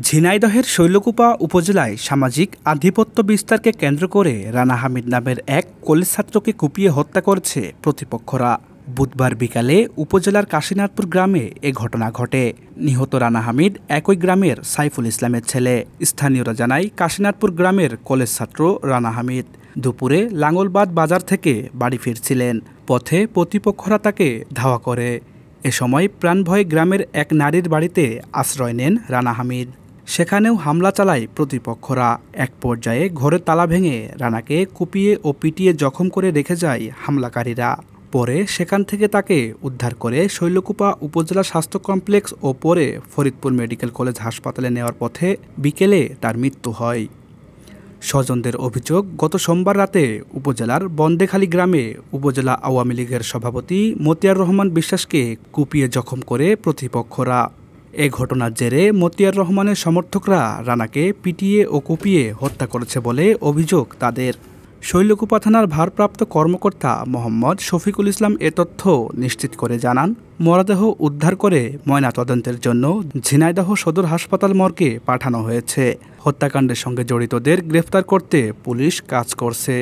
ঝিনাইদহের শৈলকুপা উপজেলায় সামাজিক আধিপত্য বিস্তারকে কেন্দ্র করে রানা হামিদ নামের এক কলেজ ছাত্রকে কুপিয়ে হত্যা করেছে প্রতিপক্ষরা। বুধবার বিকালে উপজেলার কাশীনাথপুর গ্রামে এ ঘটনা ঘটে। নিহত রানা হামিদ একই গ্রামের সাইফুল ইসলামের ছেলে। স্থানীয়রা জানায়, কাশীনাথপুর গ্রামের কলেজ ছাত্র রানা হামিদ দুপুরে লাঙ্গলবাদ বাজার থেকে বাড়ি ফিরছিলেন। পথে প্রতিপক্ষরা তাকে ধাওয়া করে। এ সময় প্রাণভয়ে গ্রামের এক নারীর বাড়িতে আশ্রয় নেন রানা হামিদ। সেখানেও হামলা চালায় প্রতিপক্ষরা। এক পর্যায়ে ঘরের তালা ভেঙে রানাকে কুপিয়ে ও পিটিয়ে জখম করে রেখে যায় হামলাকারীরা। পরে সেখান থেকে তাকে উদ্ধার করে শৈলকুপা উপজেলা স্বাস্থ্য কমপ্লেক্স ও পরে ফরিদপুর মেডিকেল কলেজ হাসপাতালে নেওয়ার পথে বিকেলে তার মৃত্যু হয়। স্বজনদের অভিযোগ, গত সোমবার রাতে উপজেলার বন্দেখালী গ্রামে উপজেলা আওয়ামী লীগের সভাপতি মতিয়ার রহমান বিশ্বাসকে কুপিয়ে জখম করে প্রতিপক্ষরা। এ ঘটনার জেরে মতিয়ার রহমানের সমর্থকরা রানাকে পিটিয়ে ও কুপিয়ে হত্যা করেছে বলে অভিযোগ তাদের। শৈলকুপা থানার ভারপ্রাপ্ত কর্মকর্তা মোহাম্মদ শফিকুল ইসলাম এ তথ্য নিশ্চিত করে জানান, মরদেহ উদ্ধার করে ময়নাতদন্তের জন্য ঝিনাইদহ সদর হাসপাতাল মর্গে পাঠানো হয়েছে। হত্যাকাণ্ডের সঙ্গে জড়িতদের গ্রেফতার করতে পুলিশ কাজ করছে।